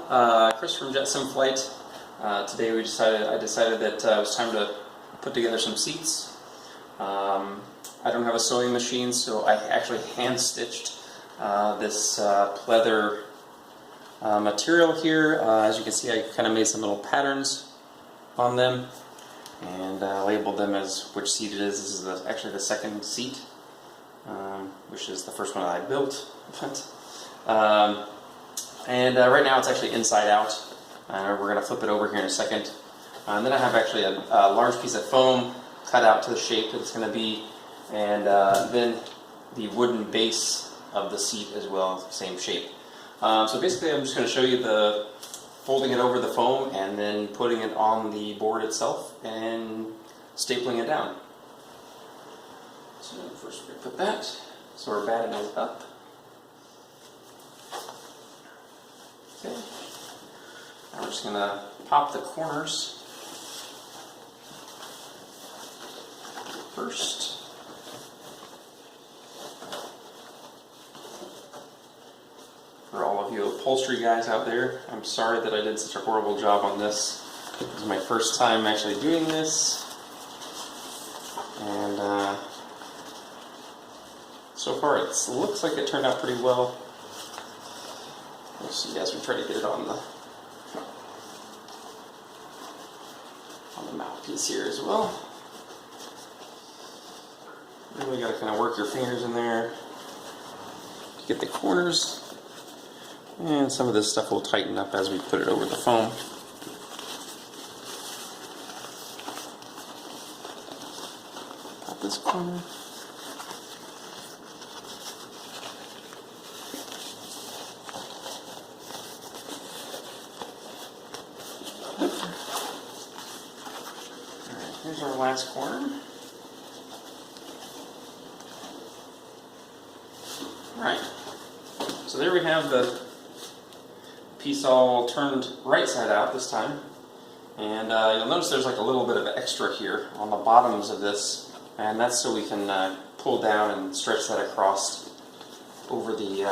Chris from Jet Sim Flight. Today I decided that it was time to put together some seats. I don't have a sewing machine, so I actually hand stitched this pleather material here. As you can see, I kind of made some little patterns on them and labeled them as which seat it is. This is actually the second seat, which is the first one that I built. Right now it's actually inside out. We're going to flip it over here in a second. And then I have actually a large piece of foam cut out to the shape that it's going to be, and then the wooden base of the seat as well, same shape. So basically I'm just going to show you the folding it over the foam and then putting it on the board itself and stapling it down. So first we're going to put that, so we're batting it up. Okay. Now we're just going to pop the corners first. For all of you upholstery guys out there, I'm sorry that I did such a horrible job on this. This is my first time actually doing this, and so far it looks like it turned out pretty well. We'll see as we try to get it on the mouthpiece here as well. Really got to kind of work your fingers in there to get the corners. And some of this stuff will tighten up as we put it over the foam. Pop this corner. Alright, here's our last corner. Alright, so there we have the piece all turned right side out this time, and you'll notice there's like a little bit of extra here on the bottoms of this, and that's so we can pull down and stretch that across over the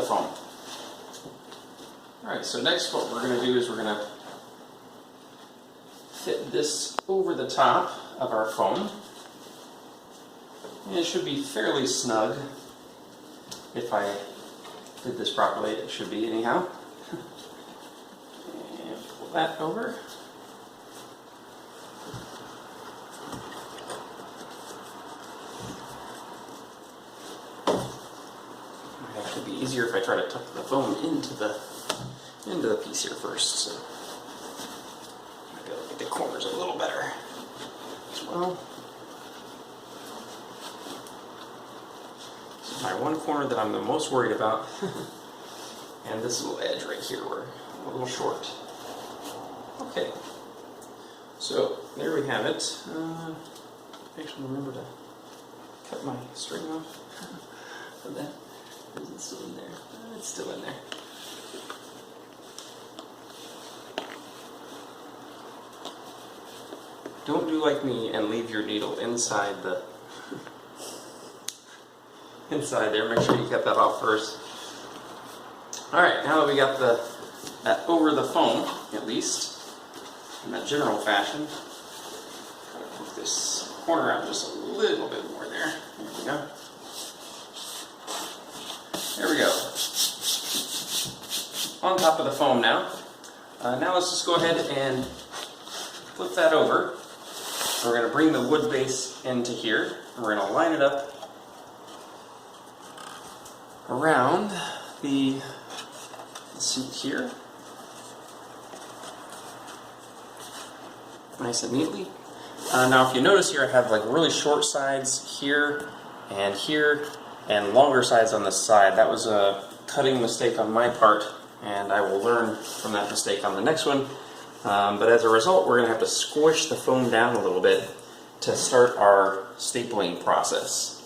foam. Alright, so next what we're going to do is we're going to fit this over the top of our foam, and it should be fairly snug. If I did this properly, it should be anyhow. And pull that over. It might actually be easier if I try to tuck the foam into the piece here first. So I might be able to get the corners a little better as well. My one corner that I'm the most worried about, and this little edge right here where I'm a little short. Okay, so there we have it. Actually, remember to cut my string off for that. Is it still in there? It's still in there. Don't do like me and leave your needle inside there. Make sure you get that off first. Alright, now that we got that over the foam, at least, in that general fashion, try to move this corner out just a little bit more there. There we go. There we go. On top of the foam now. Now let's just go ahead and flip that over. We're going to bring the wood base into here, and we're going to line it up around the seat here, nice and neatly. Now if you notice here, I have like really short sides here and longer sides on this side. That was a cutting mistake on my part, and I will learn from that mistake on the next one. But as a result, we're going to have to squish the foam down a little bit to start our stapling process.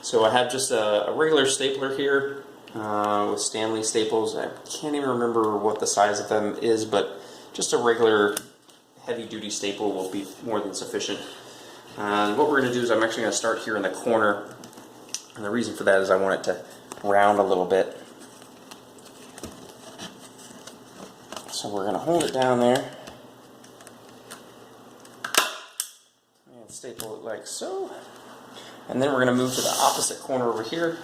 So I have just a regular stapler here with Stanley staples. I can't even remember what the size of them is, but just a regular heavy-duty staple will be more than sufficient. And what we're going to do is I'm actually going to start here in the corner, and the reason for that is I want it to round a little bit. So we're going to hold it down there and staple it like so. And then we're going to move to the opposite corner over here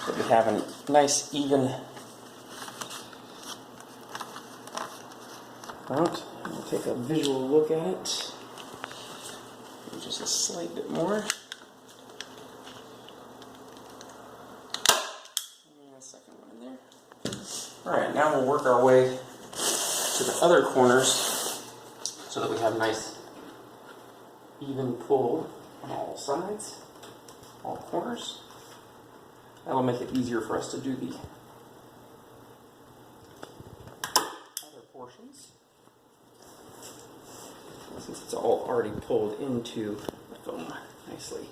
so we have a nice even front. I'll take a visual look at it. Just a slight bit more. And a second one in there. Alright, now we'll work our way to the other corners so that we have nice even pull on all sides, all corners. That'll make it easier for us to do the other portions, since it's all already pulled into the foam nicely.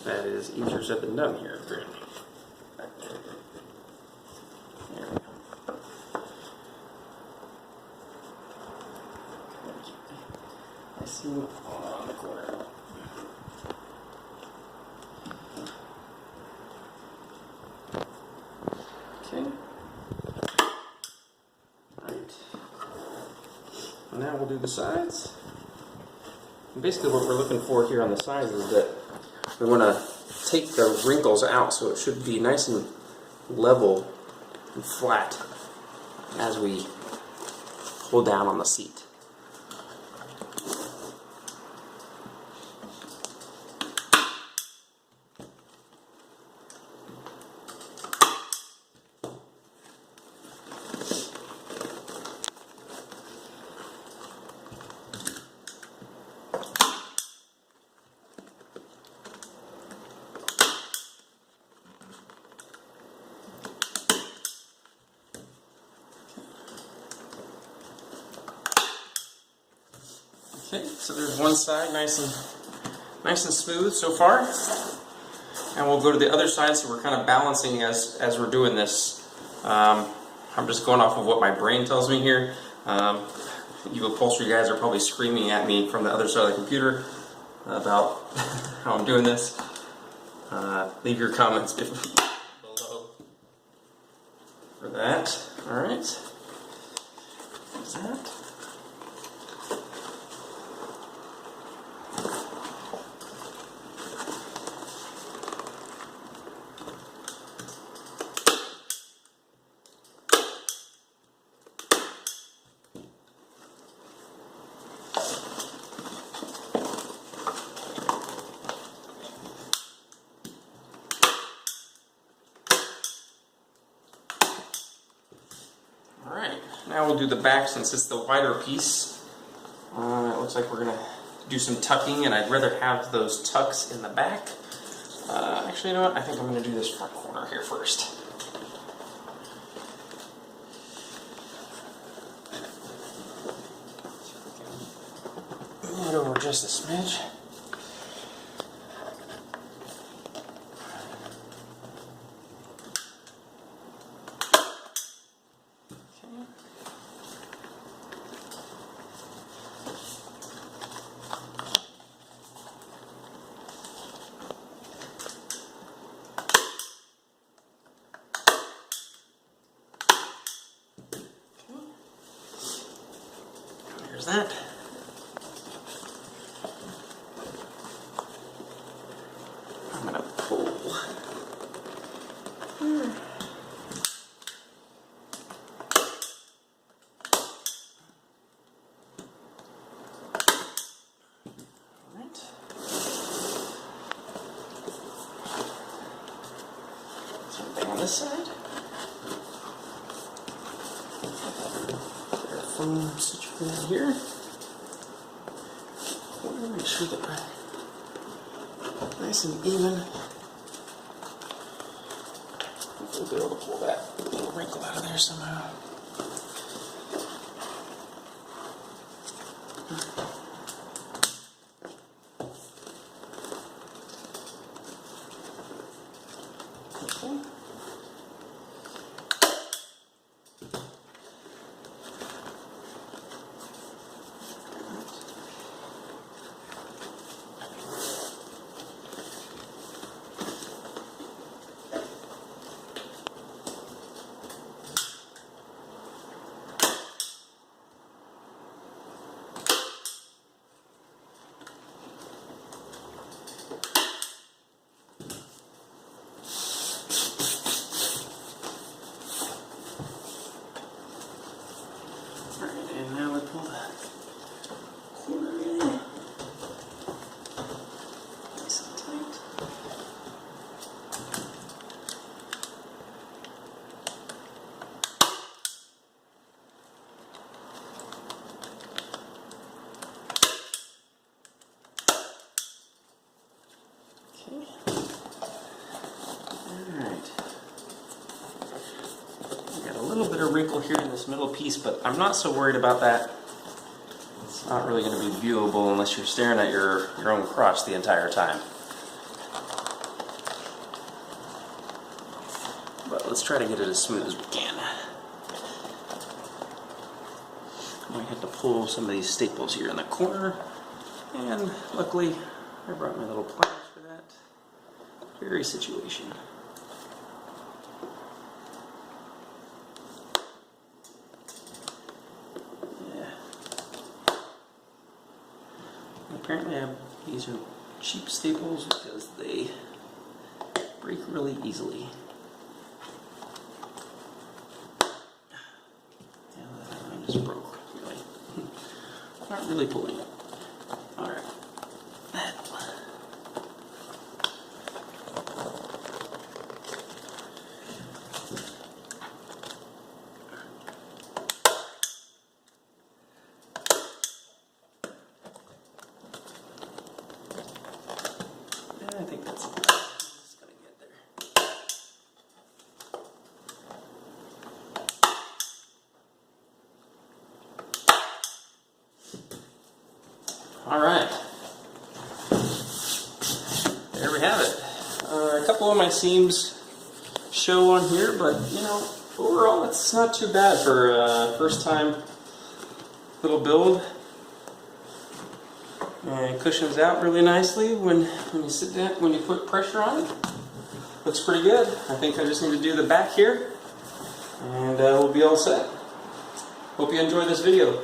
That is easier said than done here, apparently. There we go. I see what's going on in the corner. Okay. Alright. Now we'll do the sides. And basically what we're looking for here on the sides is that we want to take the wrinkles out so it should be nice and level and flat as we pull down on the seat. Okay, so there's one side nice and smooth so far, and we'll go to the other side. So we're kind of balancing as we're doing this. I'm just going off of what my brain tells me here. You upholstery guys are probably screaming at me from the other side of the computer about how I'm doing this. Leave your comments below for that. All right, there's that. Alright, now we'll do the back since it's the wider piece. It looks like we're going to do some tucking, and I'd rather have those tucks in the back. Actually, you know what? I think I'm going to do this front corner here first. Move it over just a smidge. There's that. I'm going to pull. Alright. Something on this side. Foam situated here. Make sure that we're nice and even. We'll be able to pull that little wrinkle out of there somehow. Okay. Okay. Alright. Got a little bit of wrinkle here in this middle piece, but I'm not so worried about that. It's not really going to be viewable unless you're staring at your own crotch the entire time. But let's try to get it as smooth as we can. I might have to pull some of these staples here in the corner, and luckily I brought my little pliers for that very situation. Yeah. Apparently these are cheap staples because they break really easily. Just broke, really. Not really pulling it. Alright. I think that's it. Just gotta get there. Alright, there we have it. A couple of my seams show on here, but you know, overall it's not too bad for a first time little build. And it cushions out really nicely when you sit down, when you put pressure on it. Looks pretty good. I think I just need to do the back here, and we'll be all set. Hope you enjoyed this video.